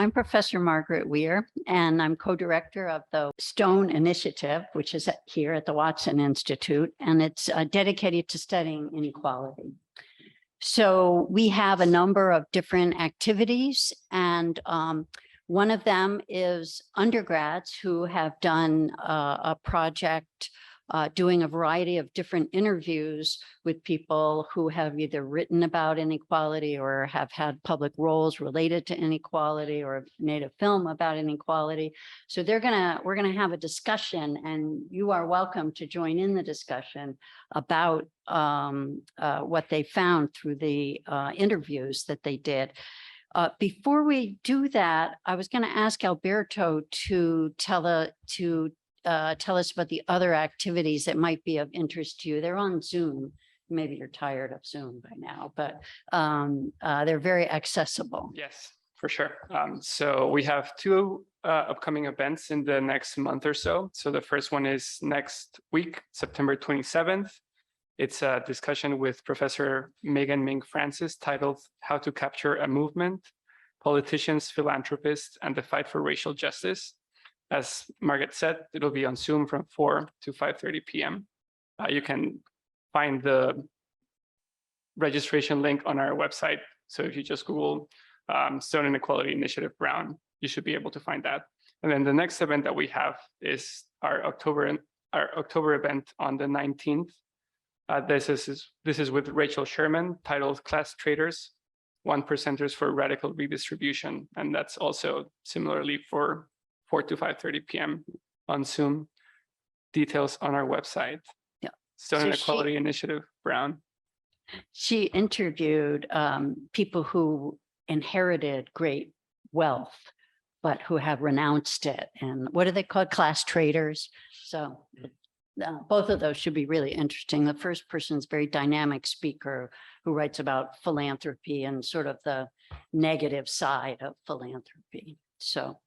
I'm Professor Margaret Weir, and I'm co-director of the Stone Initiative, which is here at the Watson Institute, and it's dedicated to studying inequality. So we have a number of different activities, and one of them is undergrads who have done a project doing a variety of different interviews with people who have either written about inequality or have had public roles related to inequality or made a film about inequality. So we're gonna have a discussion, and you are welcome to join in the discussion about what they found through the interviews that they did. Before we do that, I was going to ask Alberto to tell us about the other activities that might be of interest to you. They're on Zoom. Maybe you're tired of Zoom by now, but they're very accessible. Yes, for sure. So we have two upcoming events in the next month or so. So the first one is next week, September 27th. It's a discussion with Professor Megan Ming Francis titled How to Capture a Movement, Politicians, Philanthropists, and the Fight for Racial Justice. As Margaret said, it'll be on Zoom from 4 to 5:30 p.m. You can find the registration link on our website. So if you just Google Stone Inequality Initiative Brown, you should be able to find that. And then the next event that we have is our October event on the 19th. This is with Rachel Sherman, titled Class Traders, 1%ers for Radical Redistribution. And that's also similarly for 4 to 5:30 p.m. on Zoom. Details on our website. Yeah. Stone Inequality Initiative Brown. She interviewed people who inherited great wealth, but who have renounced it. And what are they called? Class traders. So both of those should be really interesting. The first person is a very dynamic speaker who writes about philanthropy and sort of the negative side of philanthropy. So,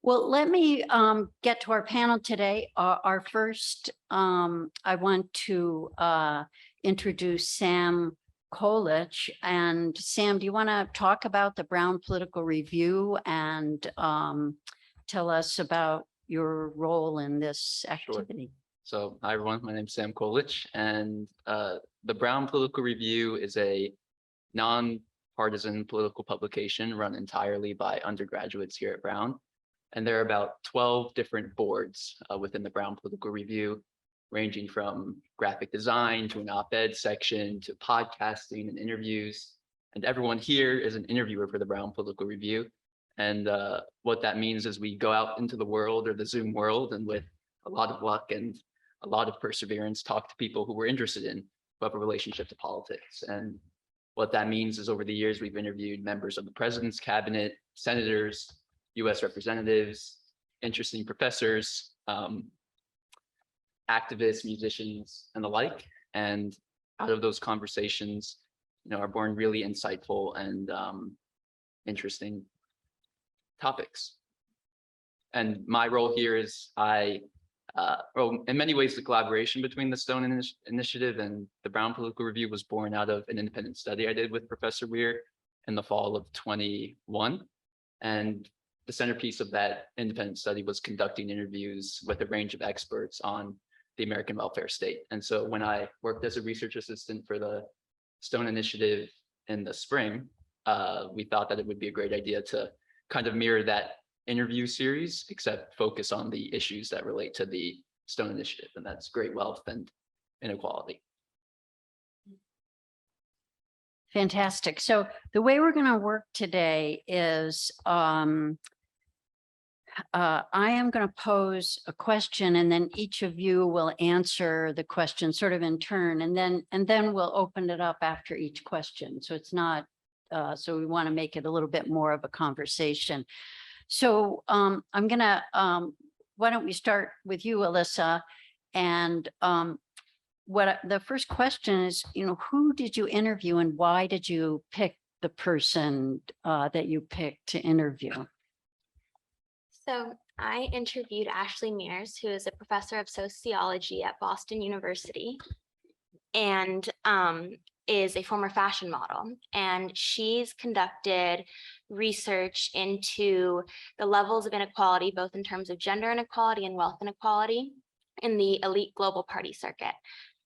well, let me get to our panel today. Our first, I want to introduce Sam Kolitch. And Sam, do you want to talk about the Brown Political Review and tell us about your role in this activity? Sure. So, hi everyone, my name is Sam Kolitch, and the Brown Political Review is a non-partisan political publication run entirely by undergraduates here at Brown. And there are about 12 different boards within the Brown Political Review, ranging from graphic design to an op-ed section to podcasting and interviews. And everyone here is an interviewer for the Brown Political Review. And what that means is we go out into the world, or the Zoom world, and with a lot of luck and a lot of perseverance, talk to people who we're interested in, who have a relationship to politics. And what that means is over the years, we've interviewed members of the president's cabinet, senators, US representatives, interesting professors, activists, musicians, and the like. And out of those conversations, are born really insightful and interesting topics. And my role here is in many ways, the collaboration between the Stone Initiative and the Brown Political Review was born out of an independent study I did with Professor Weir in the fall of 21. And the centerpiece of that independent study was conducting interviews with a range of experts on the American welfare state. And so when I worked as a research assistant for the Stone Initiative in the spring, we thought that it would be a great idea to kind of mirror that interview series, except focus on the issues that relate to the Stone Initiative, and that's great wealth and inequality. Fantastic. So the way we're going to work today is I am going to pose a question, and then each of you will answer the question sort of in turn, and then we'll open it up after each question. So it's not so we want to make it a little bit more of a conversation. So I'm gonna, why don't we start with you, Alyssa? And the first question is, who did you interview and why did you pick the person that you picked to interview? So I interviewed Ashley Mears, who is a professor of sociology at Boston University. and is a former fashion model. And she's conducted research into the levels of inequality, both in terms of gender inequality and wealth inequality in the elite global party circuit.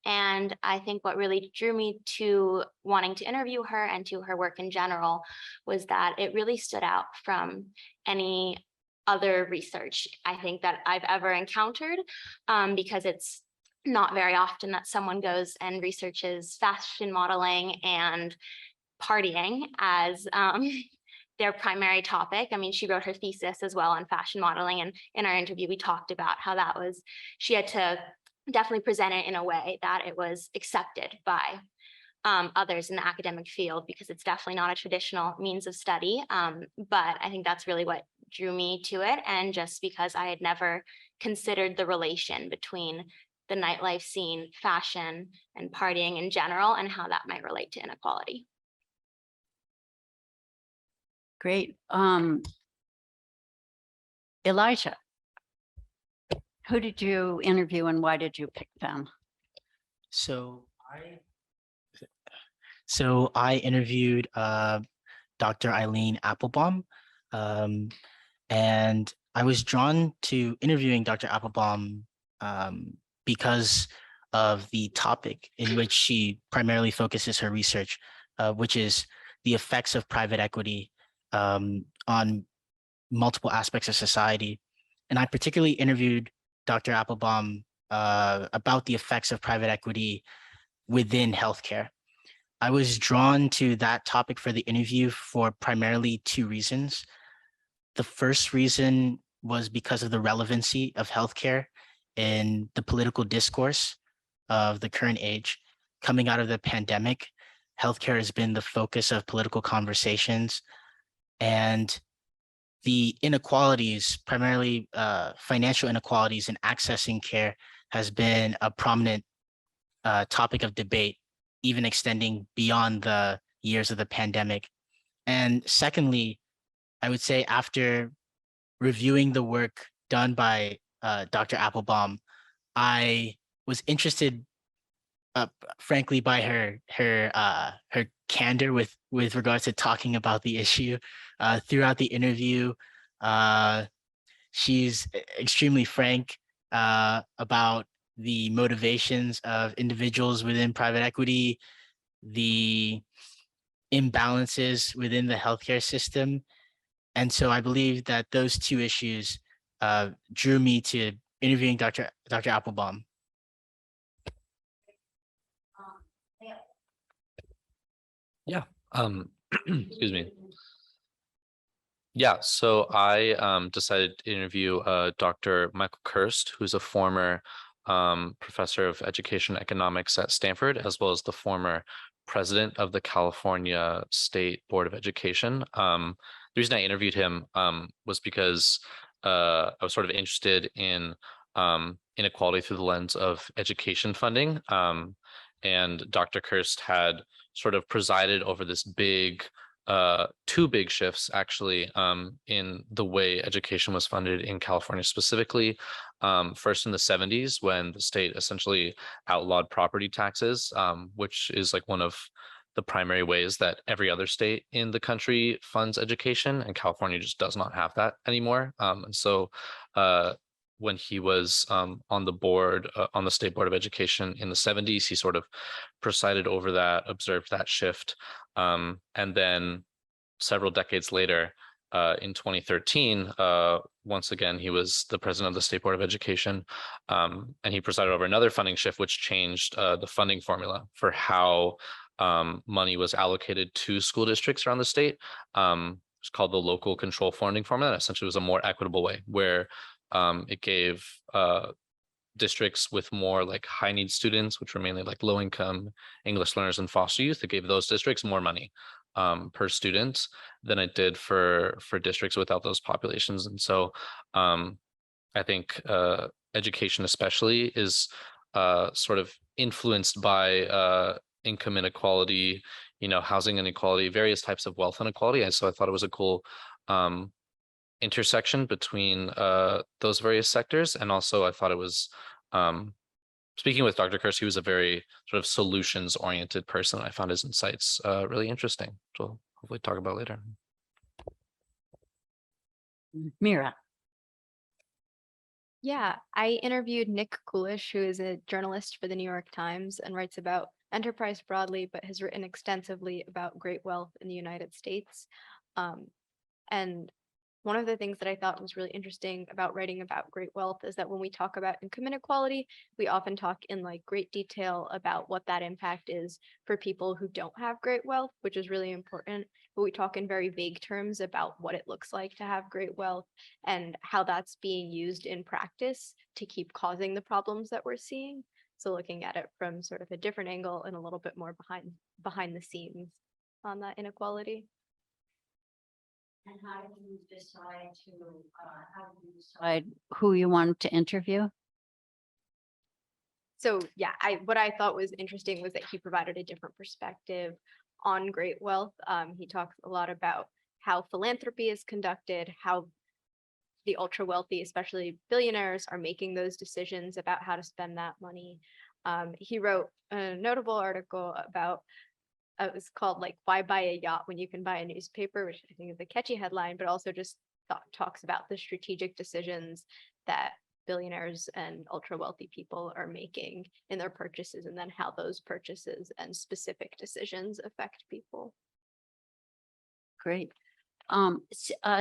And I think what really drew me to wanting to interview her and to her work in general was that it really stood out from any other research I think that I've ever encountered, because it's not very often that someone goes and researches fashion modeling and partying as their primary topic. I mean, she wrote her thesis as well on fashion modeling, and in our interview, we talked about how that was, she had to definitely present it in a way that it was accepted by others in the academic field, because it's definitely not a traditional means of study. But I think that's really what drew me to it. And just because I had never considered the relation between the nightlife scene, fashion, and partying in general, and how that might relate to inequality. Great. Elijah, who did you interview and why did you pick them? So I interviewed Dr. Eileen Applebaum, and I was drawn to interviewing Dr. Applebaum because of the topic in which she primarily focuses her research, which is the effects of private equity on multiple aspects of society. And I particularly interviewed Dr. Applebaum about the effects of private equity within healthcare. I was drawn to that topic for the interview for primarily two reasons. The first reason was because of the relevancy of healthcare in the political discourse of the current age. Coming out of the pandemic, healthcare has been the focus of political conversations, and the inequalities, primarily financial inequalities in accessing care, has been a prominent topic of debate, even extending beyond the years of the pandemic. And secondly, I would say after reviewing the work done by Dr. Applebaum, I was interested, frankly, by her candor with regards to talking about the issue. Throughout the interview, she's extremely frank about the motivations of individuals within private equity, the imbalances within the healthcare system. And so I believe that those two issues drew me to interviewing Dr. Applebaum. Yeah. Excuse me. Yeah, so I decided to interview Dr. Michael Kirst, who's a former professor of education economics at Stanford, as well as the former president of the California State Board of Education. The reason I interviewed him was because I was sort of interested in inequality through the lens of education funding. And Dr. Kirst had sort of presided over this two big shifts actually in the way education was funded in California specifically. First in the 70s, when the state essentially outlawed property taxes, which is like one of the primary ways that every other state in the country funds education, and California just does not have that anymore. And so when he was on the board, on the State Board of Education in the 70s, he sort of presided over that, observed that shift. And then several decades later, in 2013, once again, he was the president of the State Board of Education, and he presided over another funding shift, which changed the funding formula for how money was allocated to school districts around the state. It's called the local control funding formula. And essentially, it was a more equitable way where it gave districts with more like high need students, which were mainly like low income English learners and foster youth, it gave those districts more money per student than it did for districts without those populations. And so I think education especially is sort of influenced by income inequality, housing inequality, various types of wealth inequality. And so I thought it was a cool intersection between those various sectors. And also I thought it was speaking with Dr. Kurst, he was a very sort of solutions-oriented person. I found his insights really interesting. So we'll hopefully talk about later. Mira. Yeah, I interviewed Nick Coolish, who is a journalist for the New York Times and writes about enterprise broadly, but has written extensively about great wealth in the United States. And one of the things that I thought was really interesting about writing about great wealth is that when we talk about income inequality, we often talk in like great detail about what that impact is for people who don't have great wealth, which is really important. But we talk in very vague terms about what it looks like to have great wealth and how that's being used in practice to keep causing the problems that we're seeing. So looking at it from sort of a different angle and a little bit more behind the scenes on that inequality. And how do you decide who you want to interview? So yeah, what I thought was interesting was that he provided a different perspective on great wealth. He talks a lot about how philanthropy is conducted, how the ultra wealthy, especially billionaires, are making those decisions about how to spend that money. He wrote a notable article about it was called like "Why Buy a Yacht When You Can Buy a Newspaper," which I think is a catchy headline, but also just talks about the strategic decisions that billionaires and ultra wealthy people are making in their purchases, and then how those purchases and specific decisions affect people. Great.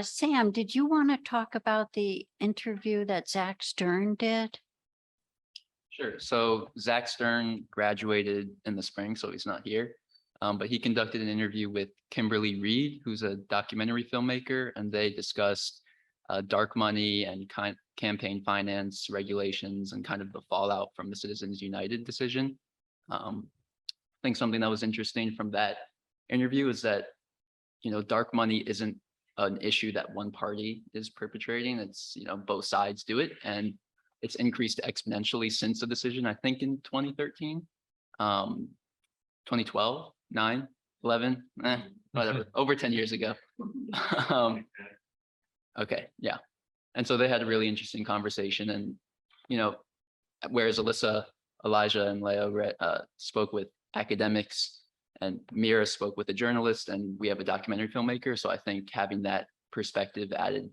Sam, did you want to talk about the interview that Zach Stern did? Sure. So Zach Stern graduated in the spring, so he's not here. But he conducted an interview with Kimberly Reed, who's a documentary filmmaker, and they discussed dark money and campaign finance regulations and kind of the fallout from the Citizens United decision. I think something that was interesting from that interview is that, you know, dark money isn't an issue that one party is perpetrating. It's, you know, both sides do it, and it's increased exponentially since the decision, I think in 2013, 2012. 9, 11, whatever, over 10 years ago. Okay, yeah. And so they had a really interesting conversation, and, you know, whereas Alyssa, Elijah, and Leo spoke with academics, and Mira spoke with a journalist, and we have a documentary filmmaker. So I think having that perspective added,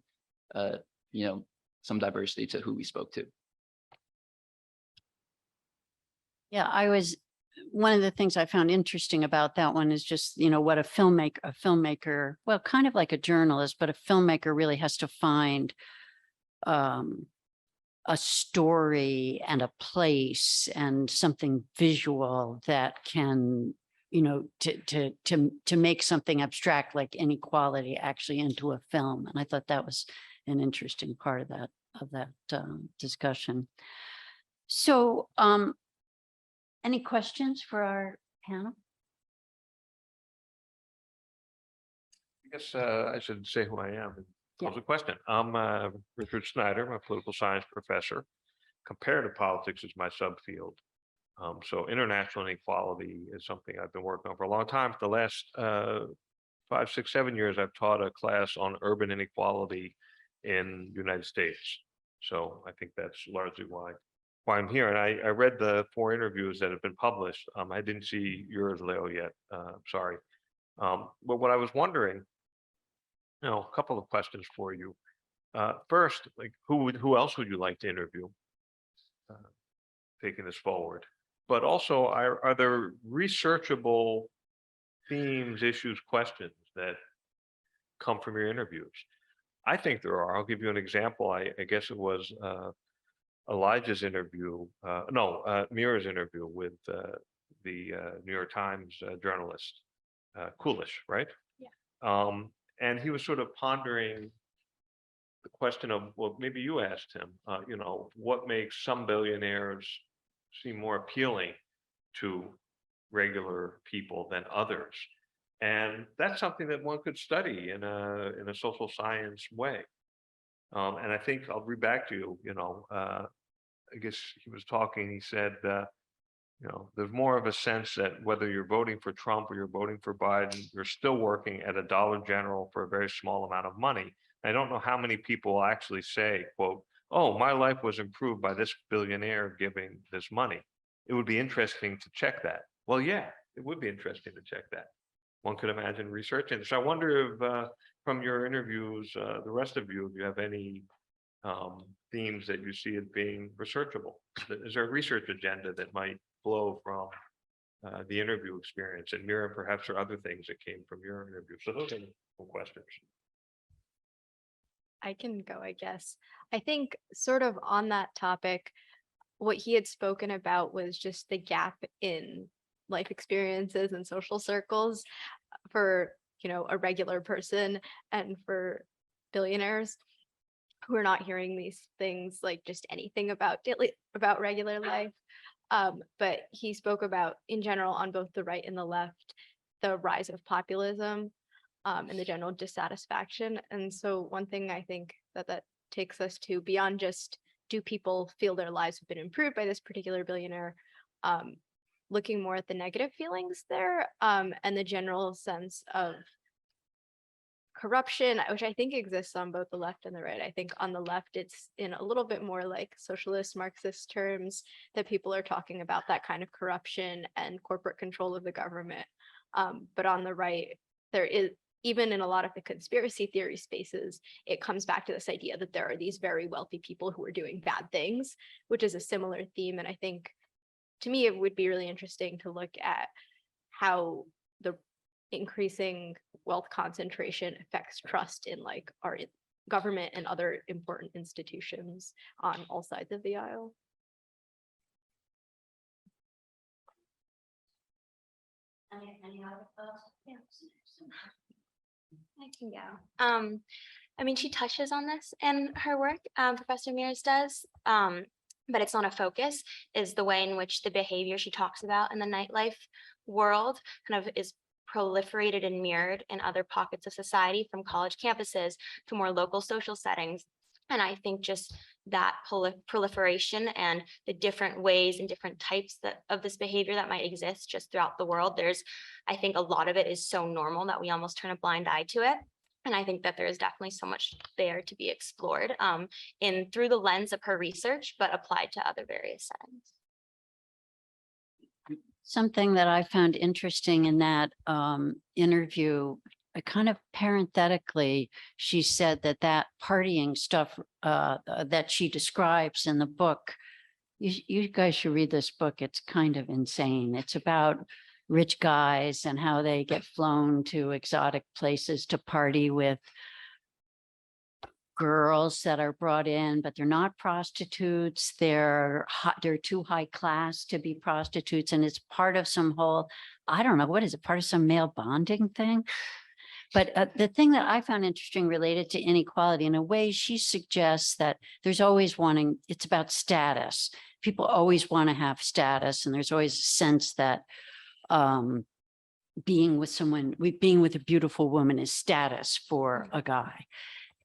you know, some diversity to who we spoke to. Yeah, one of the things I found interesting about that one is just, you know, what a filmmaker, well, kind of like a journalist, but a filmmaker really has to find a story and a place and something visual that can, you know, to make something abstract like inequality actually into a film. And I thought that was an interesting part of that discussion. So, any questions for our panel? I guess I should say who I am and pose Yeah. a question. I'm Richard Snyder. I'm a political science professor. Comparative politics is my subfield. So international inequality is something I've been working on for a long time. For the last 5, 6, 7 years, I've taught a class on urban inequality in the United States. So I think that's largely why I'm here. And I read the 4 interviews that have been published. I didn't see yours, Leo, yet. Sorry. But what I was wondering, you know, a couple of questions for you. First, like who else would you like to interview? Taking this forward, but also are there researchable themes, issues, questions that come from your interviews? I think there are. I'll give you an example. I guess it was Elijah's interview, Mira's interview with the New York Times journalist, Kolitch, right? Yeah. And he was sort of pondering the question of, well, maybe you asked him, you know, what makes some billionaires seem more appealing to regular people than others? And that's something that one could study in a social science way. And I think I'll read back to you, you know, I guess he was talking, he said, you know, there's more of a sense that whether you're voting for Trump or you're voting for Biden, you're still working at a Dollar General for a very small amount of money. I don't know how many people actually say, quote, oh, my life was improved by this billionaire giving this money. It would be interesting to check that. Well, yeah, it would be interesting to check that. One could imagine researching. So I wonder if from your interviews, the rest of you, if you have any themes that you see as being researchable. Is there a research agenda that might flow from the interview experience? And Mira, perhaps there are other things that came from your interview. So those are some questions. I can go, I guess. I think sort of on that topic, what he had spoken about was just the gap in life experiences and social circles for, a regular person and for billionaires who are not hearing these things, like just anything about regular life. But he spoke about, in general, on both the right and the left, the rise of populism and the general dissatisfaction. And so one thing I think that takes us to, beyond just, do people feel their lives have been improved by this particular billionaire, looking more at the negative feelings there, and the general sense of corruption, which I think exists on both the left and the right. I think on the left, it's in a little bit more like socialist Marxist terms that people are talking about that kind of corruption and corporate control of the government. But on the right, there is, even in a lot of the conspiracy theory spaces, it comes back to this idea that there are these very wealthy people who are doing bad things, which is a similar theme. And I think, to me, it would be really interesting to look at how the increasing wealth concentration affects trust in like our government and other important institutions on all sides of the aisle. Any other thoughts? Yeah. I can go. I mean, she touches on this in her work, Professor Mears does, but it's not a focus, is the way in which the behavior she talks about in the nightlife world kind of is proliferated and mirrored in other pockets of society, from college campuses to more local social settings. And I think just that proliferation and the different ways and different types of this behavior that might exist just throughout the world, I think a lot of it is so normal that we almost turn a blind eye to it. And I think that there is definitely so much there to be explored through the lens of her research, but applied to other various settings. Something that I found interesting in that interview, kind of parenthetically, she said that partying stuff that she describes in the book, you guys should read this book. It's kind of insane. It's about rich guys and how they get flown to exotic places to party with girls that are brought in, but they're not prostitutes. They're too high class to be prostitutes. And it's part of some whole, I don't know, what is it? Part of some male bonding thing? But the thing that I found interesting related to inequality, in a way, she suggests that there's always it's about status. People always want to have status. And there's always a sense that being with a beautiful woman is status for a guy.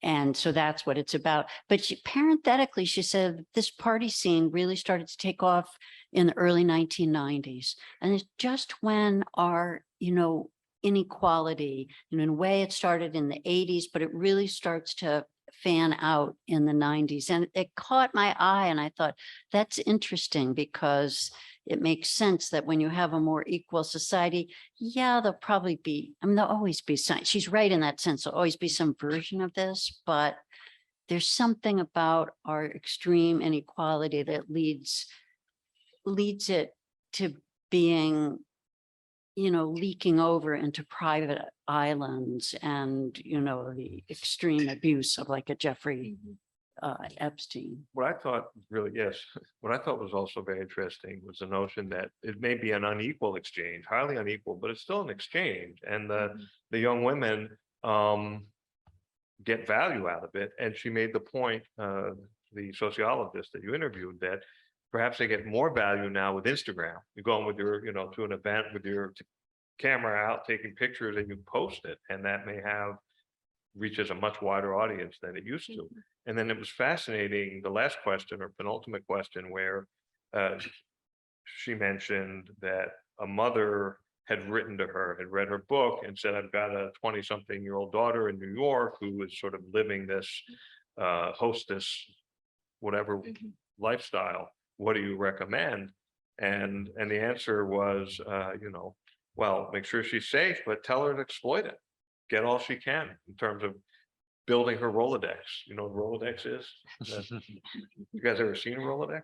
And so that's what it's about. But parenthetically, she said this party scene really started to take off in the early 1990s. And it's just when our, inequality, in a way it started in the 80s, but it really starts to fan out in the 90s. And it caught my eye. And I thought, that's interesting, because it makes sense that when you have a more equal society, yeah, there'll probably be, there'll always be some, she's right in that sense, there'll always be some version of this, but there's something about our extreme inequality that leads it to being, leaking over into private islands and, the extreme abuse of like a Jeffrey Epstein. What I thought what I thought was also very interesting was the notion that it may be an unequal exchange, highly unequal, but it's still an exchange. And the young women get value out of it. And she made the point, the sociologist that you interviewed, that perhaps they get more value now with Instagram. You go on with your, to an event with your camera out, taking pictures, and you post it. And that may reaches a much wider audience than it used to. And then it was fascinating, the last question or penultimate question, where she mentioned that a mother had written to her, had read her book and said, I've got a 20-something-year-old daughter in New York who is sort of living this hostess whatever Mhm. lifestyle, what do you recommend? And the answer was, well, make sure she's safe, but tell her to exploit it. Get all she can in terms of building her Rolodex. You know what Rolodex is? You guys ever seen a Rolodex?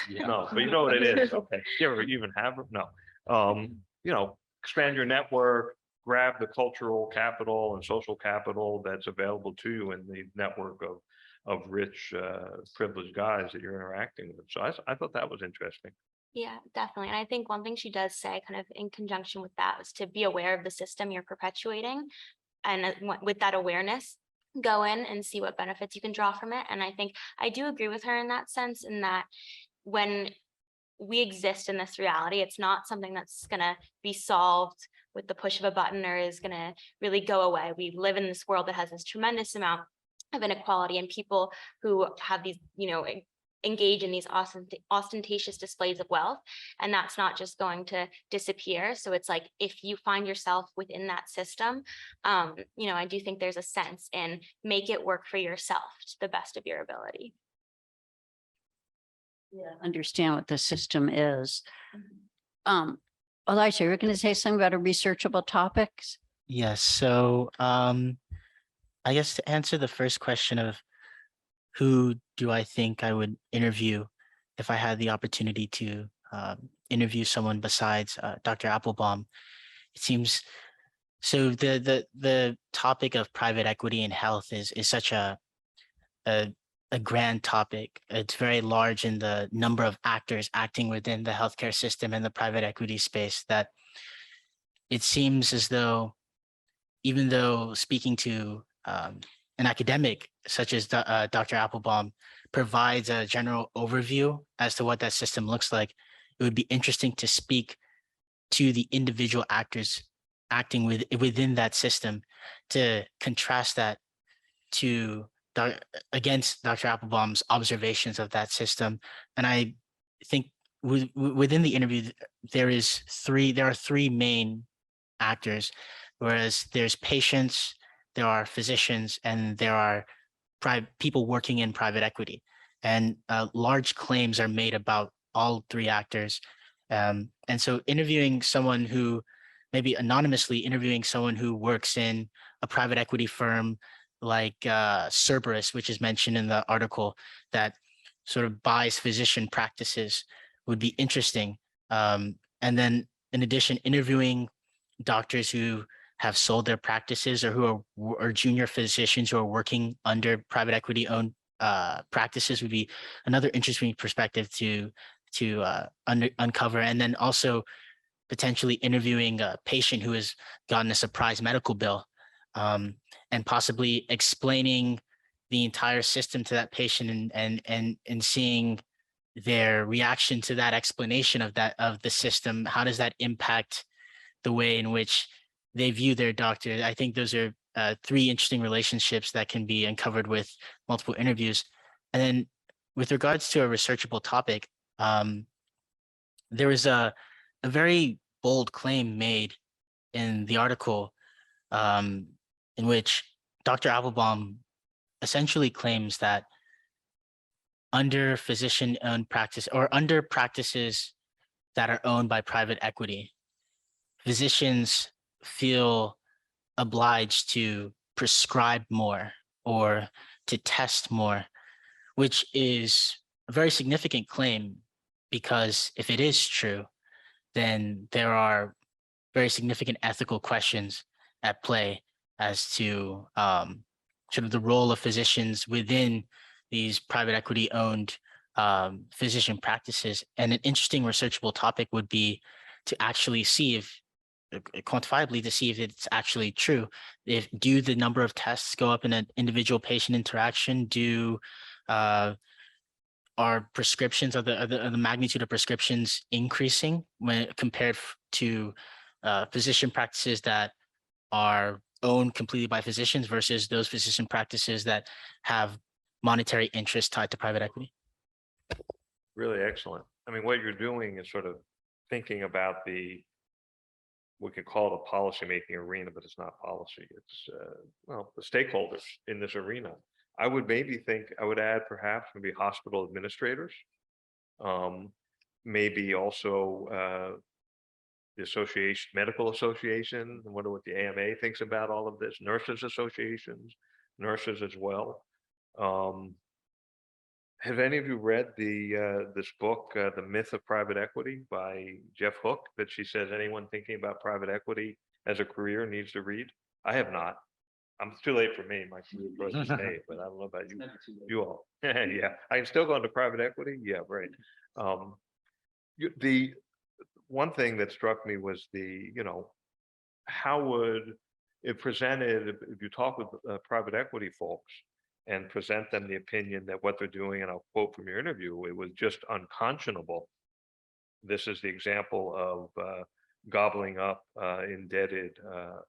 No, but you know what it is. Okay. You ever even have it? No. Expand your network, grab the cultural capital and social capital that's available to you in the network of rich, privileged guys that you're interacting with. So I thought that was interesting. Yeah, definitely. And I think one thing she does say kind of in conjunction with that was to be aware of the system you're perpetuating. And with that awareness, go in and see what benefits you can draw from it. And I think I do agree with her in that sense, in that when we exist in this reality, it's not something that's gonna be solved with the push of a button or is gonna really go away. We live in this world that has this tremendous amount of inequality, and people who have these, engage in these ostentatious displays of wealth, and that's not just going to disappear. So it's like, if you find yourself within that system, I do think there's a sense in make it work for yourself to the best of your ability. Understand what the system is. Elijah, you're going to say something about a researchable topics? Yes. So I guess to answer the first question of who do I think I would interview if I had the opportunity to interview someone besides Dr. Applebaum, it seems so the topic of private equity in health is such a grand topic. It's very large in the number of actors acting within the healthcare system and the private equity space, that it seems as though, even though speaking to an academic such as Dr. Applebaum provides a general overview as to what that system looks like, it would be interesting to speak to the individual actors acting within that system, to contrast that to against Dr. Applebaum's observations of that system. And I think within the interview, there are three main actors, whereas there's patients, there are physicians, and there are people working in private equity. And large claims are made about all three actors. And so interviewing someone who, maybe anonymously interviewing someone who works in a private equity firm like Cerberus, which is mentioned in the article, that sort of buys physician practices, would be interesting. And then in addition, interviewing doctors who have sold their practices, or who are junior physicians who are working under private equity owned practices, would be another interesting perspective to uncover. And then also potentially interviewing a patient who has gotten a surprise medical bill, and possibly explaining the entire system to that patient, and seeing their reaction to that explanation of the system. How does that impact the way in which they view their doctor? I think those are three interesting relationships that can be uncovered with multiple interviews. And then with regards to a researchable topic, there was a very bold claim made in the article, in which Dr. Applebaum essentially claims that under physician-owned practice, or under practices that are owned by private equity, physicians feel obliged to prescribe more or to test more, which is a very significant claim, because if it is true, then there are very significant ethical questions at play as to sort of the role of physicians within these private equity owned physician practices. And an interesting researchable topic would be to actually see if, quantifiably, to see if it's actually true. Do the number of tests go up in an individual patient interaction? Are prescriptions, of the magnitude of prescriptions increasing when compared to physician practices that are owned completely by physicians versus those physician practices that have monetary interests tied to private equity? Really excellent. I mean, what you're doing is sort of thinking about we could call it a policymaking arena, but it's not policy. It's, the stakeholders in this arena. I would maybe think, I would add perhaps maybe hospital administrators. Maybe also the association, medical association. I wonder what the AMA thinks about all of this. Nurses associations, nurses as well. Have any of you read this book, The Myth of Private Equity by Jeff Hook, that she says anyone thinking about private equity as a career needs to read? I have not. It's too late for me. My career choice is made, but I don't know about you. You all. Yeah, I can still go into private equity. Yeah, right. The one thing that struck me was how would it presented if you talk with private equity folks and present them the opinion that what they're doing, and I'll quote from your interview, it was just unconscionable. This is the example of gobbling up indebted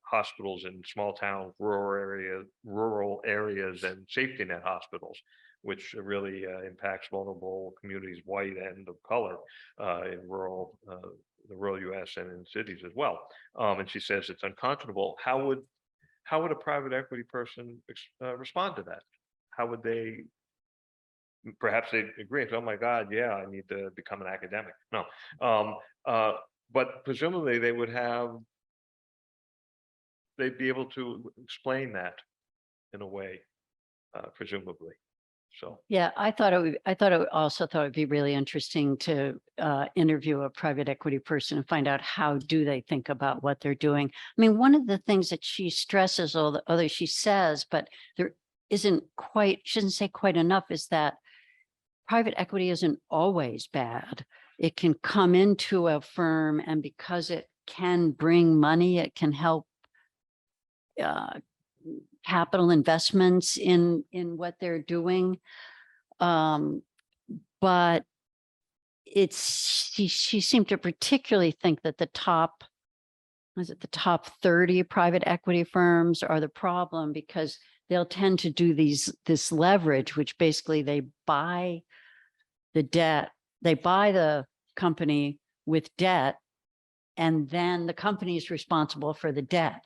hospitals in small town, rural areas, and safety net hospitals, which really impacts vulnerable communities, white and of color, in the rural U.S. and in cities as well. And she says it's unconscionable. How would a private equity person respond to that? How would they? Perhaps they'd agree. Oh my God, yeah, I need to become an academic. No, but presumably they'd be able to explain that in a way, presumably. So Yeah, I also thought it'd be really interesting to interview a private equity person and find out how do they think about what they're doing. I mean, one of the things that she stresses, although she says, but there isn't quite, she doesn't say quite enough, is that private equity isn't always bad. It can come into a firm, and because it can bring money, it can help capital investments in what they're doing. But she seemed to particularly think that the top 30 private equity firms are the problem, because they'll tend to do this leverage, which basically they buy the debt, they buy the company with debt, and then the company is responsible for the debt.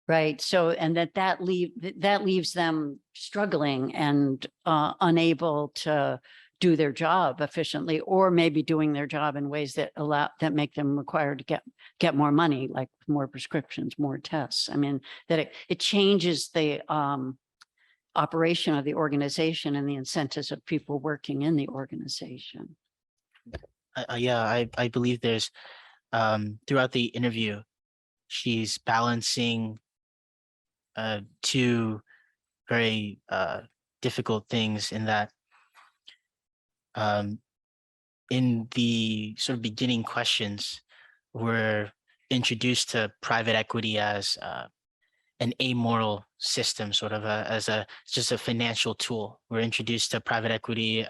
Right. So, and that leaves them struggling and unable to do their job efficiently, or maybe doing their job in ways that make them required to get more money, like more prescriptions, more tests. I mean, that it changes the operation of the organization and the incentives of people working in the organization. Yeah, I believe there's throughout the interview, she's balancing two very difficult things, in that in the sort of beginning questions, we're introduced to private equity as an amoral system, sort of just a financial tool. We're introduced to private equity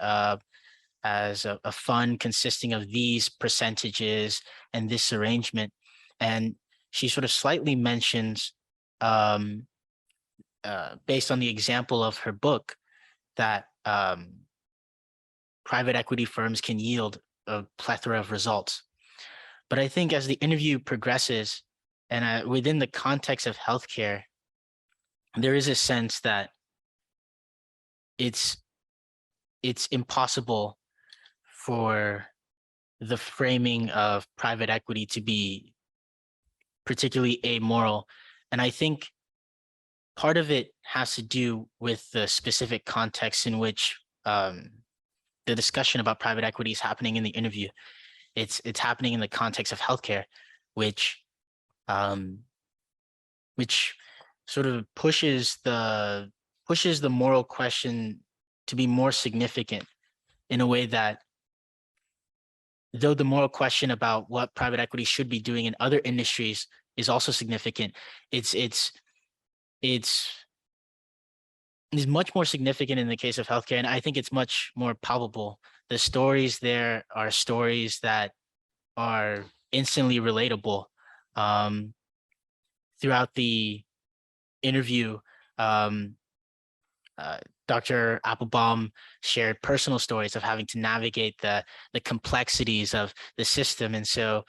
as a fund consisting of these percentages and this arrangement. And she sort of slightly mentions, based on the example of her book, that private equity firms can yield a plethora of results. But I think as the interview progresses, and within the context of healthcare, there is a sense that it's impossible for the framing of private equity to be particularly amoral. And I think part of it has to do with the specific context in which the discussion about private equity is happening in the interview. It's happening in the context of healthcare, which sort of pushes the moral question to be more significant, in a way that, though the moral question about what private equity should be doing in other industries is also significant, it's much more significant in the case of healthcare, and I think it's much more palpable. The stories there are stories that are instantly relatable. Throughout the interview, Dr. Applebaum shared personal stories of having to navigate the complexities of the system. And so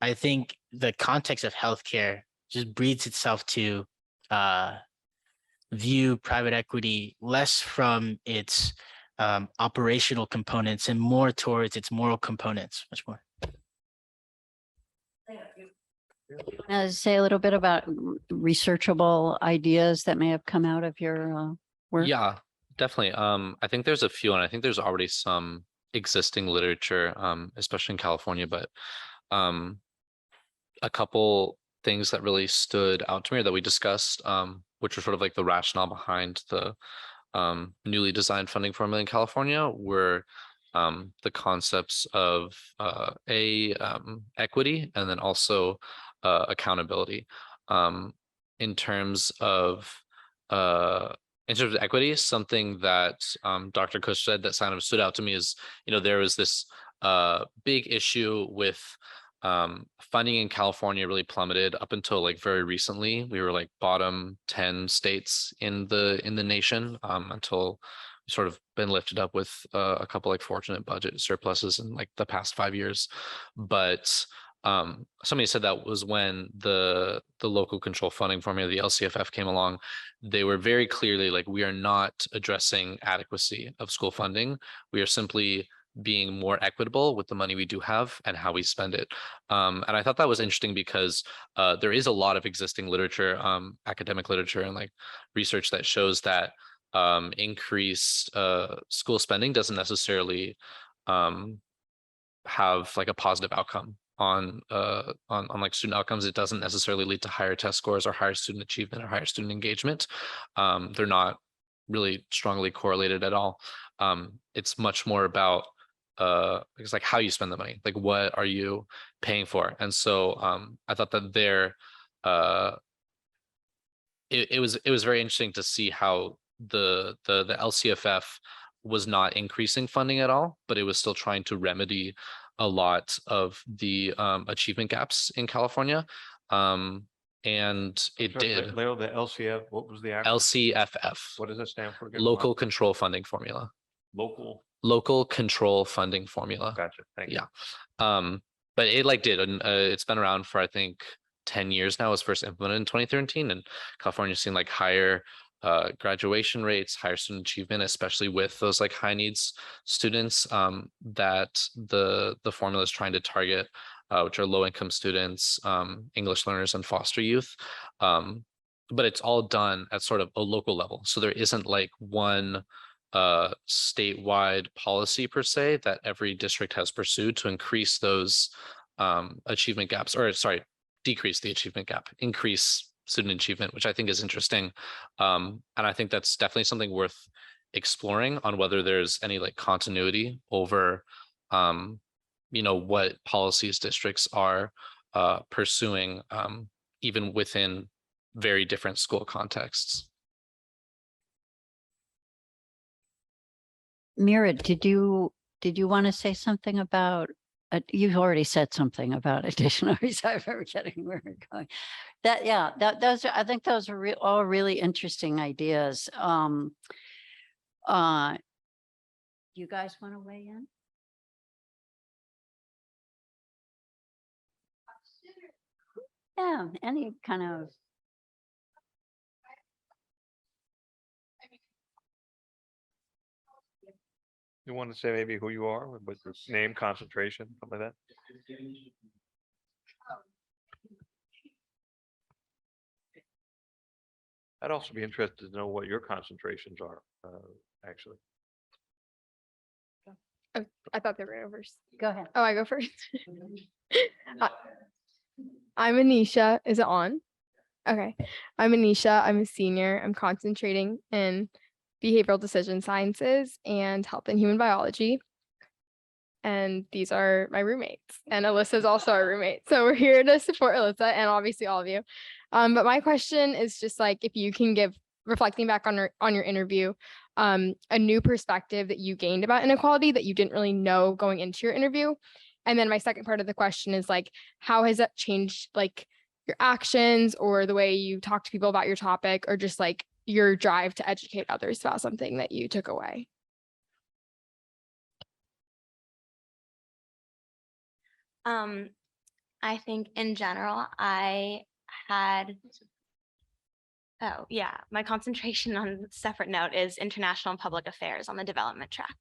I think the context of healthcare just breeds itself to view private equity less from its operational components and more towards its moral components, much more. Say a little bit about researchable ideas that may have come out of your work. Yeah, definitely. I think there's a few, and I think there's already some existing literature, especially in California, but a couple things that really stood out to me or that we discussed, which were sort of like the rationale behind the newly designed funding formula in California, were the concepts of equity and then also accountability. In terms of equity, something that Dr. Kush said that kind of stood out to me is, there was this big issue with funding in California really plummeted up until like very recently. We were like bottom 10 states in the nation until we sort of been lifted up with a couple like fortunate budget surpluses in like the past 5 years. But somebody said that was when the local control funding formula, the LCFF, came along. They were very clearly like, we are not addressing adequacy of school funding. We are simply being more equitable with the money we do have and how we spend it. And I thought that was interesting because there is a lot of existing literature, academic literature and like research that shows that increased school spending doesn't necessarily have like a positive outcome on like student outcomes. It doesn't necessarily lead to higher test scores or higher student achievement or higher student engagement. They're not really strongly correlated at all. It's much more about it's like how you spend the money, like what are you paying for? And so I thought that it was very interesting to see how the LCFF was not increasing funding at all, but it was still trying to remedy a lot of the achievement gaps in California. And it Sorry, did. Leo, the LCF, what was the acronym? LCFF, What does that stand for again? local control funding formula. Local, Control funding formula. gotcha, thank you. Yeah. But it like did, and it's been around for I think 10 years now. It was first implemented in 2013, and California's seen like higher graduation rates, higher student achievement, especially with those like high needs students that the formula is trying to target, which are low income students, English learners, and foster youth. But it's all done at sort of a local level, so there isn't like one statewide policy per se that every district has pursued to increase those achievement gaps, or sorry, decrease the achievement gap, increase student achievement, which I think is interesting. And I think that's definitely something worth exploring on whether there's any like continuity over what policies districts are pursuing even within very different school contexts. Mira, did you want to say something about? You've already said something about additional reserve. I'm forgetting where we're going. Those are, I think those are all really interesting ideas. You guys want to weigh in? Yeah, any kind of. You want to say maybe who you are, with your name, concentration, something like that? I'd also be interested to know what your concentrations are, actually. Oh, I thought they were over. Go ahead. Oh, I go first. I'm Anisha. Is it on? Okay. I'm Anisha. I'm a senior. I'm concentrating in behavioral decision sciences and health and human biology. And these are my roommates. And Alyssa is also our roommate. So we're here to support Alyssa and obviously all of you. But my question is just like, if you can give, reflecting back on your interview, a new perspective that you gained about inequality that you didn't really know going into your interview. And then my second part of the question is like, how has that changed like your actions or the way you talk to people about your topic, or just like your drive to educate others about something that you took away? I think in general, I had Oh, yeah. My concentration on a separate note is international and public affairs on the development track.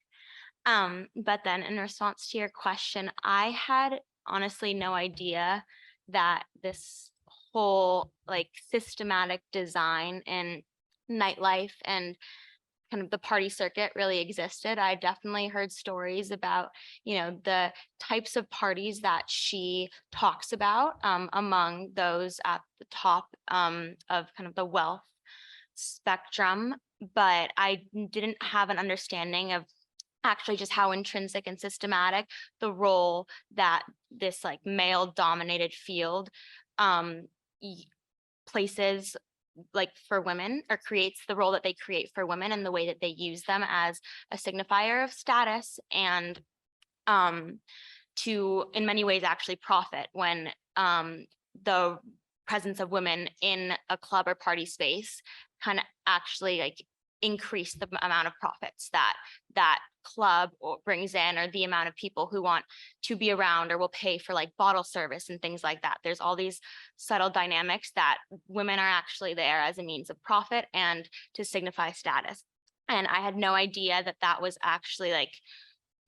But then in response to your question, I had honestly no idea that this whole like systematic design in nightlife and kind of the party circuit really existed. I definitely heard stories about, the types of parties that she talks about among those at the top of kind of the wealth spectrum, but I didn't have an understanding of actually just how intrinsic and systematic the role that this like male dominated field places like for women, or creates the role that they create for women, and the way that they use them as a signifier of status and to in many ways actually profit when the presence of women in a club or party space kind of actually like increase the amount of profits that club brings in, or the amount of people who want to be around or will pay for like bottle service and things like that. There's all these subtle dynamics that women are actually there as a means of profit and to signify status. And I had no idea that that was actually like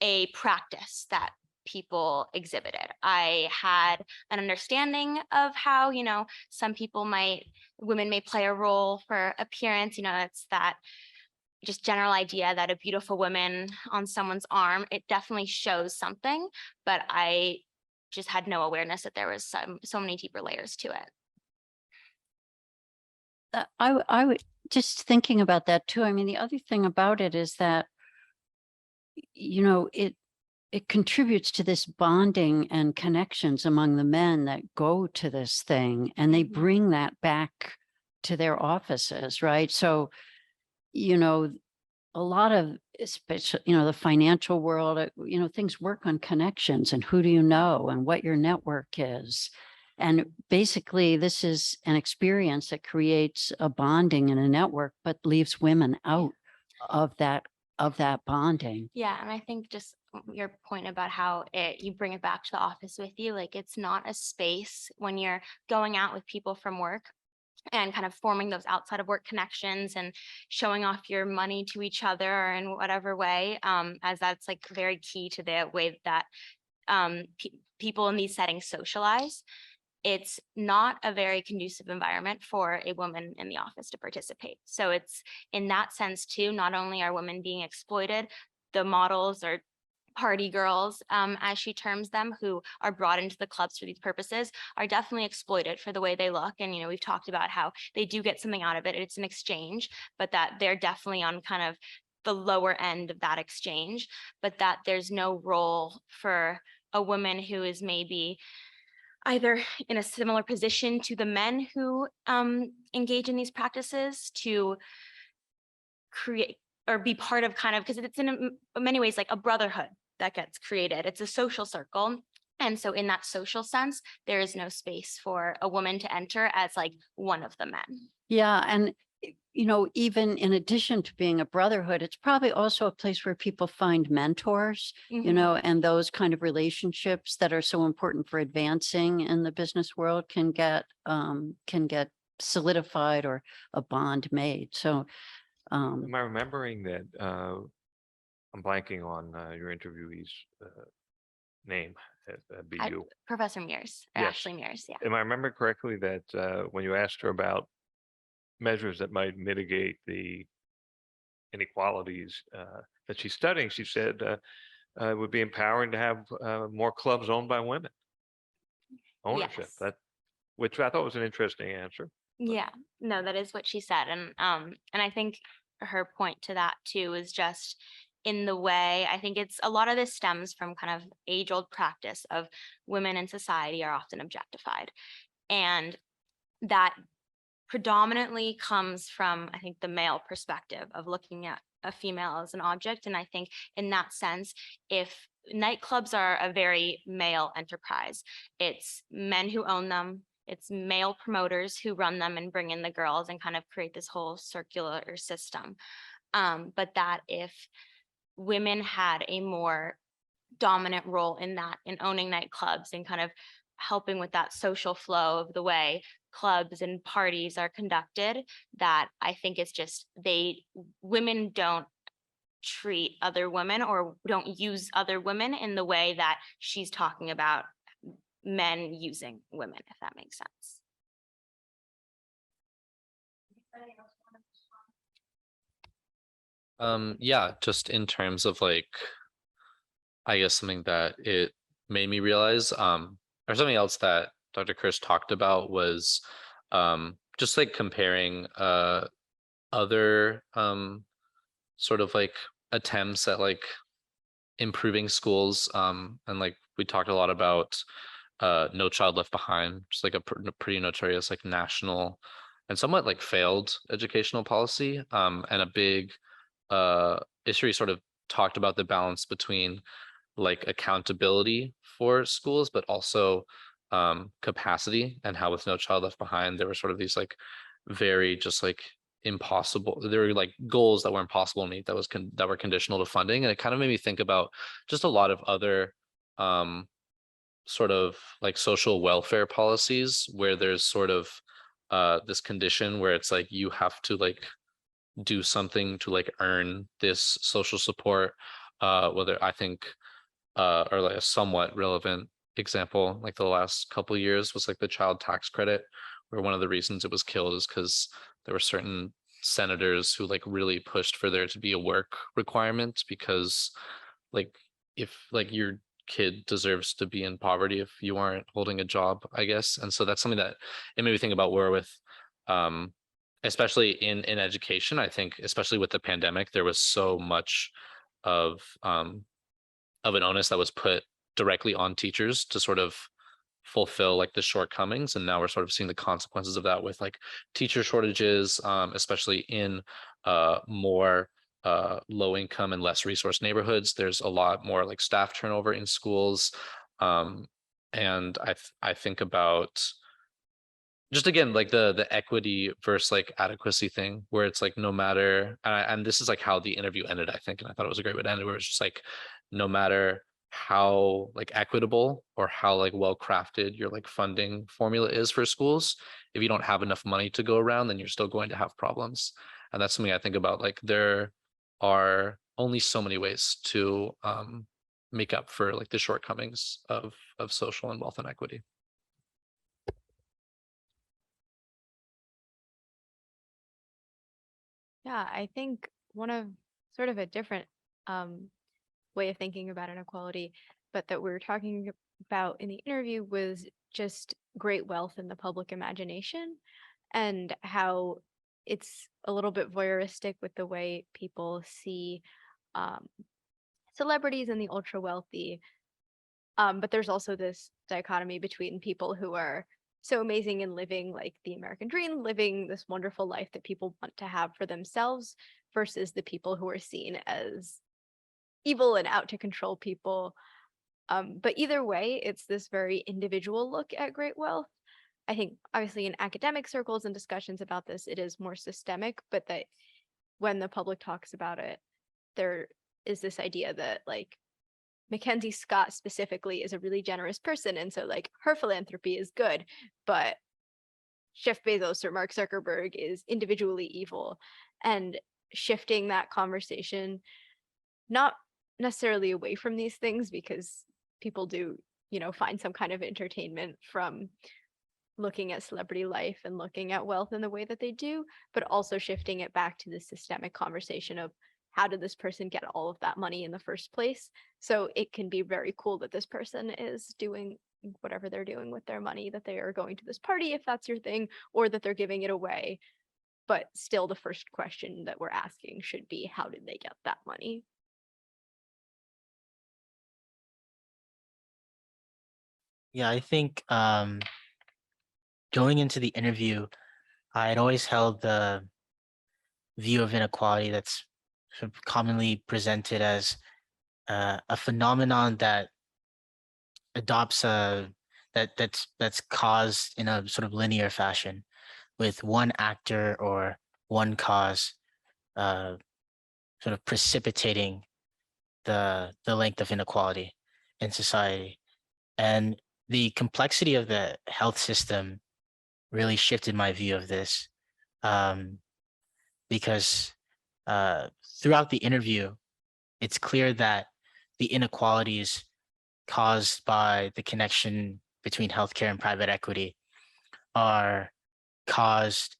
a practice that people exhibited. I had an understanding of how, some women may play a role for appearance, it's that just general idea that a beautiful woman on someone's arm, it definitely shows something, but I just had no awareness that there was so many deeper layers to it. I would just thinking about that too. I mean, the other thing about it is that, it contributes to this bonding and connections among the men that go to this thing, and they bring that back to their offices, right? So, a lot of, especially, the financial world, things work on connections and who do you know and what your network is. And basically, this is an experience that creates a bonding and a network, but leaves women out of that bonding. Yeah, and I think just your point about how you bring it back to the office with you, like it's not a space when you're going out with people from work and kind of forming those outside of work connections and showing off your money to each other or in whatever way, as that's like very key to the way that people in these settings socialize. It's not a very conducive environment for a woman in the office to participate. So it's in that sense too, not only are women being exploited, the models or party girls, as she terms them, who are brought into the clubs for these purposes, are definitely exploited for the way they look. And, we've talked about how they do get something out of it. It's an exchange, but that they're definitely on kind of the lower end of that exchange, but that there's no role for a woman who is maybe either in a similar position to the men who engage in these practices to create or be part of kind of, because it's in many ways like a brotherhood that gets created. It's a social circle. And so in that social sense, there is no space for a woman to enter as like one of the men. Yeah. And, even in addition to being a brotherhood, it's probably also a place where people find mentors, and those kind of relationships that are so important for advancing in the business world can get solidified or a bond made. So, Am I remembering that, I'm blanking on your interviewee's name at BU? Professor Mears, or Yes. Ashley Mears, yeah. Am I remembering correctly that when you asked her about measures that might mitigate the inequalities that she's studying, she said it would be empowering to have more clubs owned by women. Ownership, Yes. which I thought was an interesting answer. Yeah, no, that is what she said. And I think her point to that too is just in the way, I think it's a lot of this stems from kind of age-old practice of women in society are often objectified. And that predominantly comes from, I think, the male perspective of looking at a female as an object. And I think in that sense, if nightclubs are a very male enterprise, it's men who own them, it's male promoters who run them and bring in the girls and kind of create this whole circular system. But that if women had a more dominant role in that, in owning nightclubs and kind of helping with that social flow of the way clubs and parties are conducted, that I think it's just women don't treat other women or don't use other women in the way that she's talking about men using women, if that makes sense. Yeah, just in terms of like, I guess something that it made me realize, or something else that Dr. Kirsch talked about was just like comparing other sort of like attempts at like improving schools. And like we talked a lot about No Child Left Behind, just like a pretty notorious like national and somewhat like failed educational policy. And a big issue sort of talked about the balance between like accountability for schools, but also capacity, and how with No Child Left Behind, there were sort of these like very just like impossible, there were like goals that were impossible to meet that were conditional to funding. And it kind of made me think about just a lot of other sort of like social welfare policies where there's sort of this condition where it's like you have to like do something to like earn this social support, whether I think or like a somewhat relevant example like the last couple of years was like the child tax credit, where one of the reasons it was killed is because there were certain senators who like really pushed for there to be a work requirement, because like if like your kid deserves to be in poverty if you aren't holding a job, I guess. And so that's something that it made me think about, where with especially in education, I think especially with the pandemic, there was so much of an onus that was put directly on teachers to sort of fulfill like the shortcomings. And now we're sort of seeing the consequences of that with like teacher shortages, especially in more low income and less resource neighborhoods. There's a lot more like staff turnover in schools. And I think about just again like the equity versus like adequacy thing, where it's like no matter, and this is like how the interview ended, I think, and I thought it was a great way to end it, where it's just like no matter how like equitable or how like well crafted your like funding formula is for schools, if you don't have enough money to go around, then you're still going to have problems. And that's something I think about, like there are only so many ways to make up for like the shortcomings of social and wealth inequity. Yeah, I think one of sort of a different way of thinking about inequality, but that we were talking about in the interview, was just great wealth in the public imagination, and how it's a little bit voyeuristic with the way people see celebrities and the ultra wealthy. But there's also this dichotomy between people who are so amazing and living like the American dream, living this wonderful life that people want to have for themselves, versus the people who are seen as evil and out to control people. But either way, it's this very individual look at great wealth. I think obviously in academic circles and discussions about this, it is more systemic, but that when the public talks about it, there is this idea that like Mackenzie Scott specifically is a really generous person, and so like her philanthropy is good, but Jeff Bezos or Mark Zuckerberg is individually evil. And shifting that conversation, not necessarily away from these things, because people do, find some kind of entertainment from looking at celebrity life and looking at wealth in the way that they do, but also shifting it back to the systemic conversation of how did this person get all of that money in the first place? So it can be very cool that this person is doing whatever they're doing with their money, that they are going to this party, if that's your thing, or that they're giving it away. But still, the first question that we're asking should be, how did they get that money? Yeah, I think going into the interview, I had always held the view of inequality that's sort of commonly presented as a phenomenon that adopts that's caused in a sort of linear fashion, with one actor or one cause sort of precipitating the length of inequality in society. And the complexity of the health system really shifted my view of this, because throughout the interview, it's clear that the inequalities caused by the connection between healthcare and private equity are caused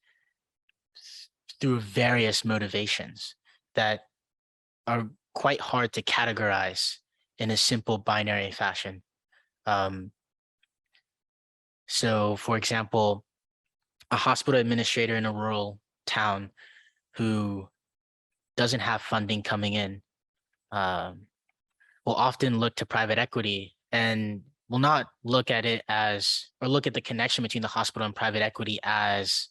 through various motivations that are quite hard to categorize in a simple binary fashion. So, for example, a hospital administrator in a rural town who doesn't have funding coming in will often look to private equity and will not look at it as, or look at the connection between the hospital and private equity as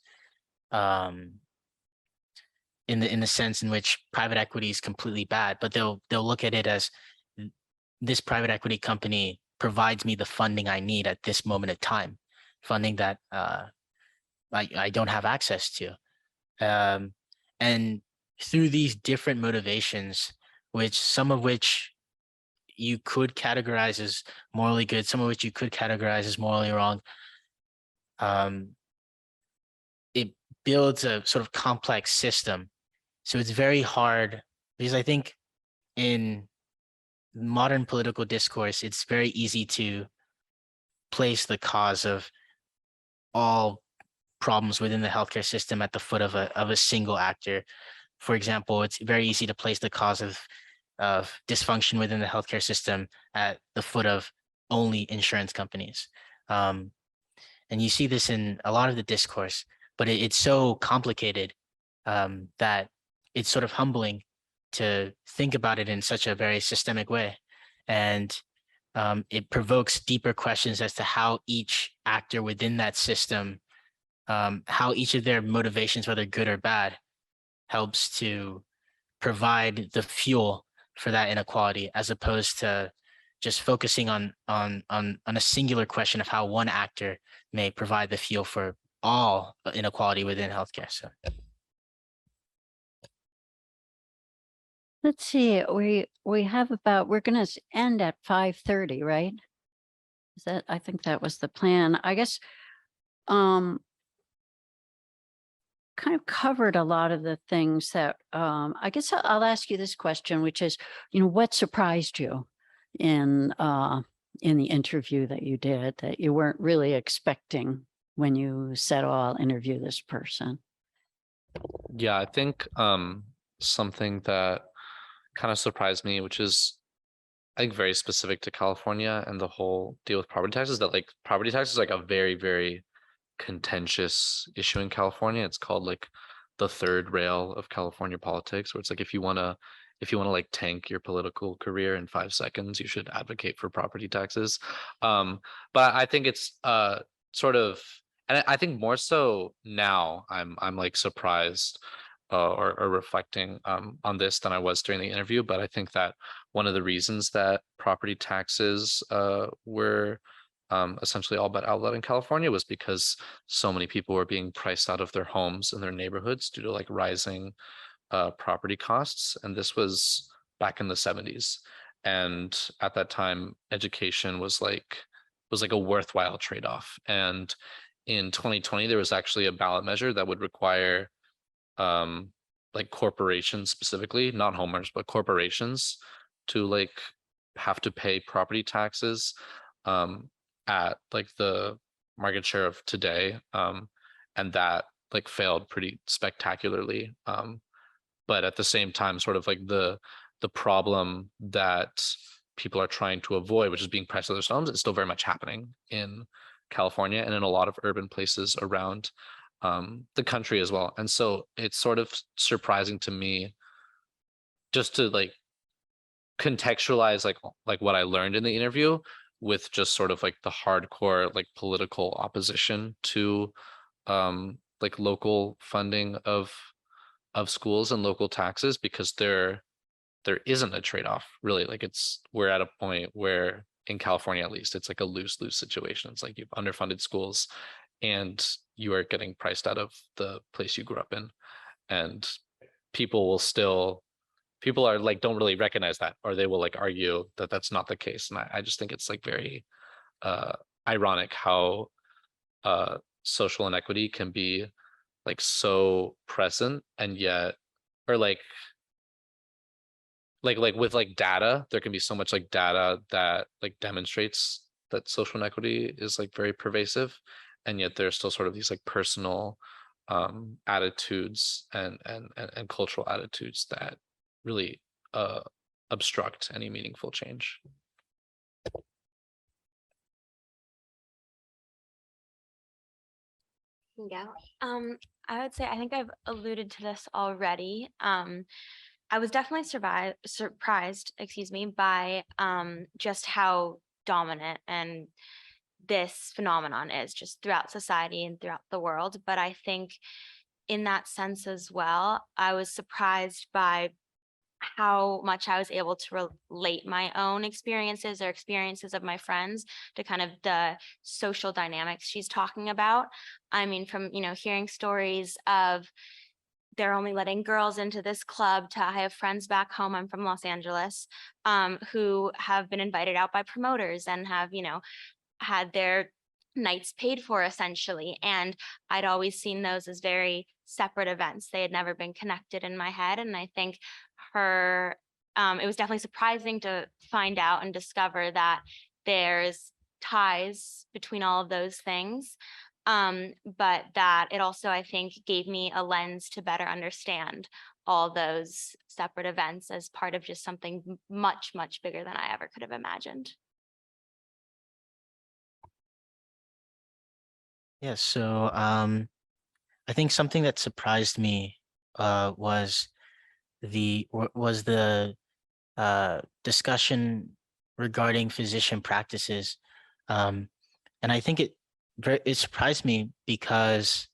in the sense in which private equity is completely bad, but they'll look at it as this private equity company provides me the funding I need at this moment of time, funding that I don't have access to. And through these different motivations, which some of which you could categorize as morally good, some of which you could categorize as morally wrong, it builds a sort of complex system. So it's very hard, because I think in modern political discourse, it's very easy to place the cause of all problems within the healthcare system at the foot of a single actor. For example, it's very easy to place the cause of dysfunction within the healthcare system at the foot of only insurance companies. And you see this in a lot of the discourse, but it's so complicated that it's sort of humbling to think about it in such a very systemic way. And it provokes deeper questions as to how each actor within that system, how each of their motivations, whether good or bad, helps to provide the fuel for that inequality, as opposed to just focusing on a singular question of how one actor may provide the fuel for all inequality within healthcare. So Let's see, we have about, we're gonna end at 5:30, right? Is that, I think that was the plan. I guess, kind of covered a lot of the things that, I guess I'll ask you this question, which is, what surprised you in the interview that you did that you weren't really expecting when you said, "Oh, I'll interview this person"? Yeah, I think something that kind of surprised me, which is I think very specific to California and the whole deal with property taxes, that like property taxes is like a very, very contentious issue in California. It's called like the third rail of California politics, where it's like if you want to like tank your political career in 5 seconds, you should advocate for property taxes. But I think it's sort of, and I think more so now I'm like surprised or reflecting on this than I was during the interview. But I think that one of the reasons that property taxes were essentially all but outlawed in California was because so many people were being priced out of their homes and their neighborhoods due to like rising property costs. And this was back in the 70s. And at that time, education was like a worthwhile trade-off. And in 2020, there was actually a ballot measure that would require like corporations specifically, not homeowners, but corporations to like have to pay property taxes at like the market share of today. And that like failed pretty spectacularly. But at the same time, sort of like the problem that people are trying to avoid, which is being priced out of their homes, is still very much happening in California and in a lot of urban places around the country as well. And so it's sort of surprising to me just to like contextualize like what I learned in the interview with just sort of like the hardcore like political opposition to like local funding of schools and local taxes, because there isn't a trade-off really. Like we're at a point where in California at least it's like a lose-lose situation. It's like you've underfunded schools and you are getting priced out of the place you grew up in, and people are like don't really recognize that, or they will like argue that that's not the case. And I just think it's like very ironic how social inequity can be like so present, and yet, or like with like data, there can be so much like data that like demonstrates that social inequity is like very pervasive, and yet there's still sort of these like personal attitudes and cultural attitudes that really obstruct any meaningful change. Yeah, I would say I think I've alluded to this already. I was definitely surprised, excuse me, by just how dominant and this phenomenon is just throughout society and throughout the world. But I think in that sense as well, I was surprised by how much I was able to relate my own experiences or experiences of my friends to kind of the social dynamics she's talking about. I mean, from, hearing stories of they're only letting girls into this club to I have friends back home, I'm from Los Angeles, who have been invited out by promoters and have, had their nights paid for essentially. And I'd always seen those as very separate events. They had never been connected in my head. And I think it was definitely surprising to find out and discover that there's ties between all of those things. But that it also, I think, gave me a lens to better understand all those separate events as part of just something much, much bigger than I ever could have imagined. Yeah, so I think something that surprised me was the discussion regarding physician practices. And I think it surprised me because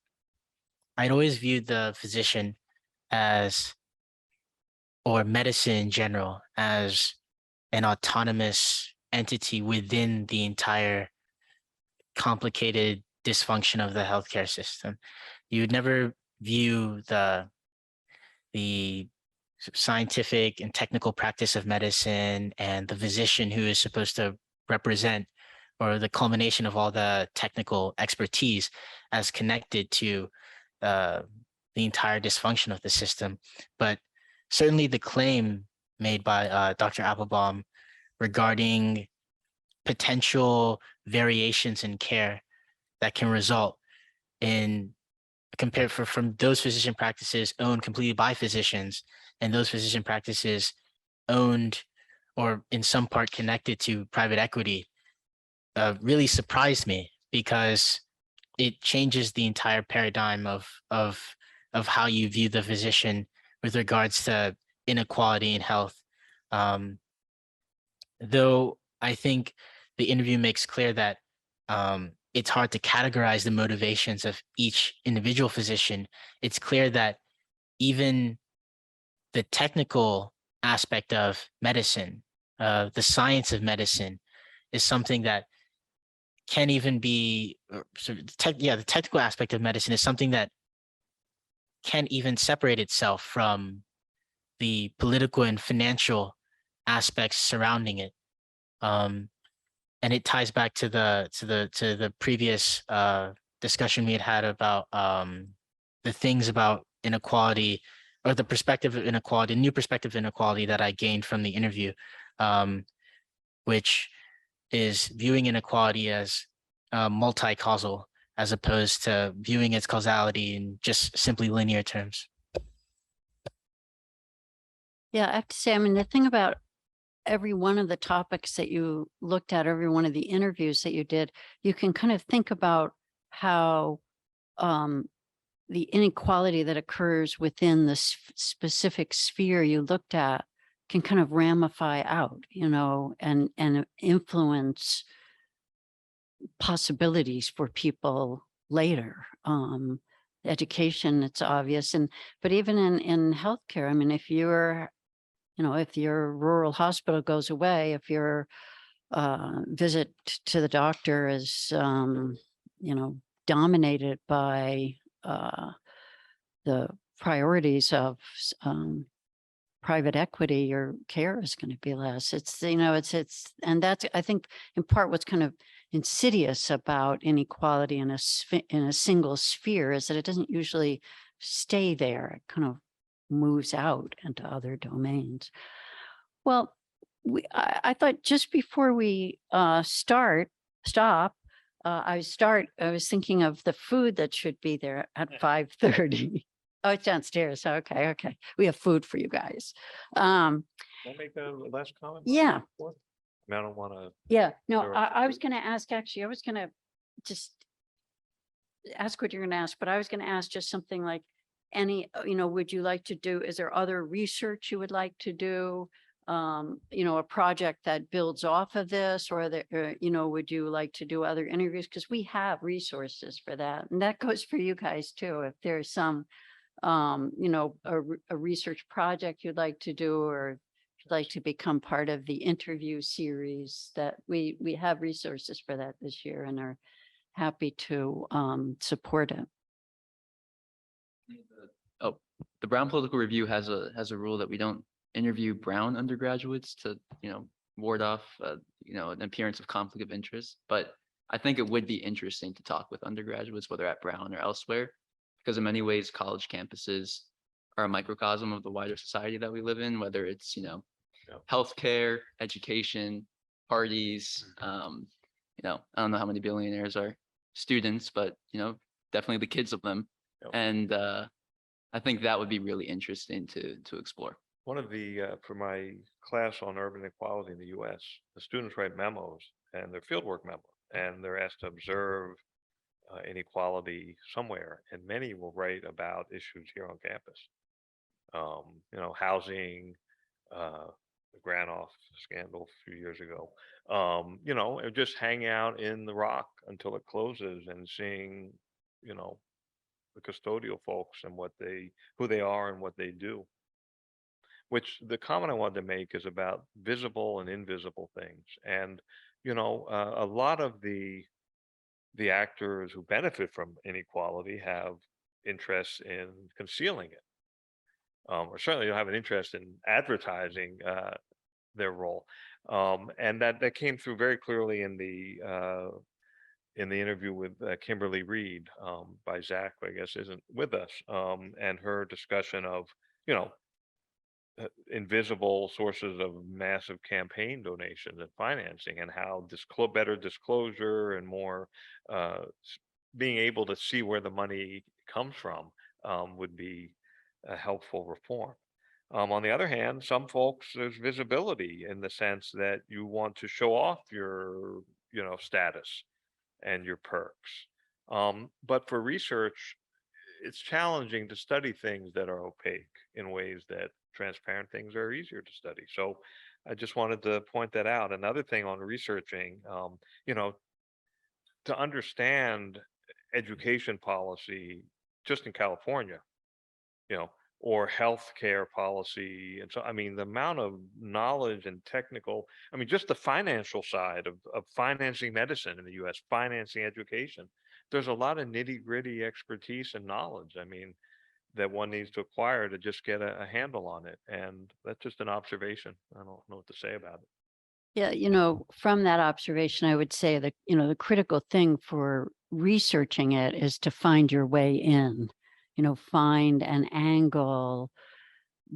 I'd always viewed the physician as, or medicine in general, as an autonomous entity within the entire complicated dysfunction of the healthcare system. You would never view the scientific and technical practice of medicine and the physician who is supposed to represent, or the culmination of all the technical expertise, as connected to the entire dysfunction of the system. But certainly the claim made by Dr. Applebaum regarding potential variations in care that can result in from those physician practices owned completely by physicians and those physician practices owned or in some part connected to private equity really surprised me, because it changes the entire paradigm of how you view the physician with regards to inequality in health. Though I think the interview makes clear that it's hard to categorize the motivations of each individual physician. It's clear that even the technical aspect of medicine, the science of medicine, is something that can even be, the technical aspect of medicine is something that can even separate itself from the political and financial aspects surrounding it. And it ties back to the previous discussion we had about the things about inequality, or the perspective of inequality, new perspective of inequality that I gained from the interview, which is viewing inequality as multi-causal, as opposed to viewing its causality in just simply linear terms. Yeah, I have to say, I mean, the thing about every one of the topics that you looked at, every one of the interviews that you did, you can kind of think about how the inequality that occurs within the specific sphere you looked at can kind of ramify out, and influence possibilities for people later. Education, it's obvious. But even in healthcare, I mean, if your rural hospital goes away, if your visit to the doctor is, dominated by the priorities of private equity, your care is going to be less. And that's, I think, in part what's kind of insidious about inequality in a single sphere is that it doesn't usually stay there. It kind of moves out into other domains. Well, I thought just before we stop, I was thinking of the food that should be there at 5:30. Oh, it's downstairs. Okay, okay. We have food for you guys. Can I make a last comment? Yeah. I don't want to. Yeah, no, Sure. I was gonna ask, actually, I was gonna just ask what you're gonna ask, but I was gonna ask just something like would you like to do, is there other research you would like to do? A project that builds off of this, or would you like to do other interviews? Because we have resources for that. And that goes for you guys too. If there's some, a research project you'd like to do, or if you'd like to become part of the interview series, that we have resources for that this year and are happy to support it. Oh, the Brown Political Review has a rule that we don't interview Brown undergraduates to, ward off, an appearance of conflict of interest. But I think it would be interesting to talk with undergraduates, whether at Brown or elsewhere, because in many ways, college campuses are a microcosm of the wider society that we live in, whether it's, healthcare, education, parties. I don't know how many billionaires are students, but, definitely the kids of them. Yep. And I think that would be really interesting to explore. One of the, for my class on urban inequality in the US, the students write memos and they're fieldwork memos, and they're asked to observe inequality somewhere. And many will write about issues here on campus. Housing, the Granoff scandal a few years ago, and just hang out in the Rock until it closes and seeing, the custodial folks and who they are and what they do. Which the comment I wanted to make is about visible and invisible things. And, a lot of the actors who benefit from inequality have interests in concealing it. Or certainly don't have an interest in advertising their role. And that came through very clearly in the interview with Kimberly Reed by Zach, who I guess isn't with us, and her discussion of, invisible sources of massive campaign donations and financing, and how better disclosure and more being able to see where the money comes from would be a helpful reform. On the other hand, some folks, there's visibility in the sense that you want to show off your, status and your perks. But for research, it's challenging to study things that are opaque in ways that transparent things are easier to study. So I just wanted to point that out. Another thing on researching, to understand education policy just in California, or healthcare policy. And so, the amount of knowledge and technical, just the financial side of financing medicine in the US, financing education, there's a lot of nitty gritty expertise and knowledge, that one needs to acquire to just get a handle on it. And that's just an observation. I don't know what to say about it. Yeah, from that observation, I would say that, the critical thing for researching it is to find your way in, find an angle,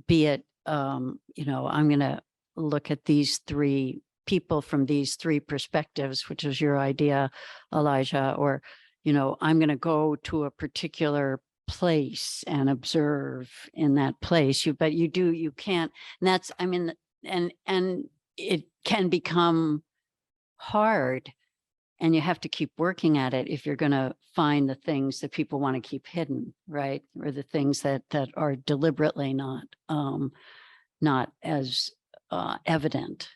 be it, I'm going to look at these three people from these three perspectives, which is your idea, Elijah, or, I'm going to go to a particular place and observe in that place. You can't, and that's, and it can become hard, and you have to keep working at it if you're going to find the things that people want to keep hidden, right? Or the things that are deliberately not as evident.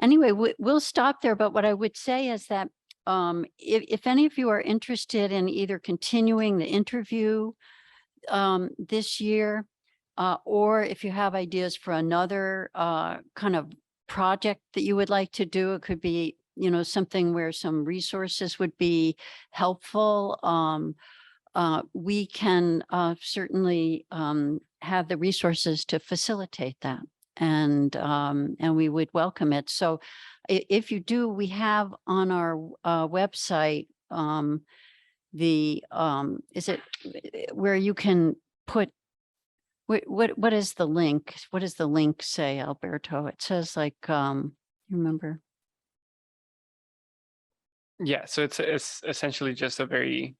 Anyway, we'll stop there. But what I would say is that if any of you are interested in either continuing the interview this year, or if you have ideas for another kind of project that you would like to do, it could be, something where some resources would be helpful. We can certainly have the resources to facilitate that, and we would welcome it. So if you do, we have on our website, is it where you can put, what is the link? What does the link say, Alberto? It says like, you remember? Yeah, so it's essentially just a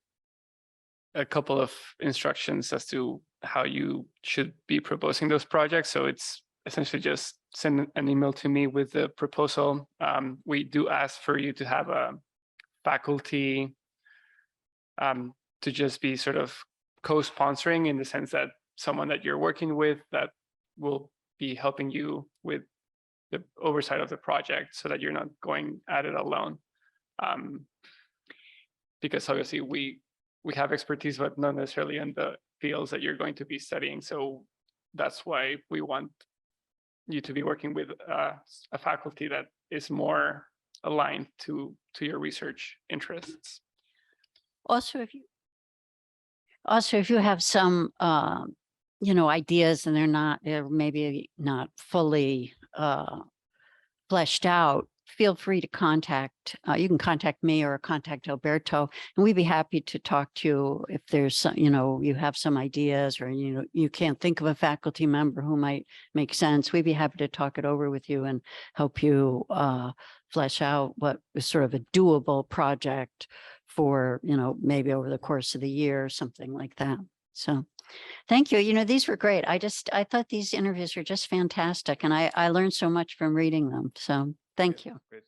couple of instructions as to how you should be proposing those projects. So it's essentially just send an email to me with the proposal. We do ask for you to have a faculty to just be sort of co-sponsoring, in the sense that someone that you're working with that will be helping you with the oversight of the project, so that you're not going at it alone. Because obviously we have expertise, but not necessarily in the fields that you're going to be studying. So that's why we want you to be working with a faculty that is more aligned to your research interests. Also, if you have some, ideas and they're maybe not fully fleshed out, feel free to contact, you can contact me or contact Alberto, and we'd be happy to talk to you if there's some, you have some ideas, or, you can't think of a faculty member who might make sense. We'd be happy to talk it over with you and help you flesh out what is sort of a doable project for, maybe over the course of the year or something like that. So thank you. These were great. I thought these interviews were just fantastic, and I learned so much from reading them. So thank you. Great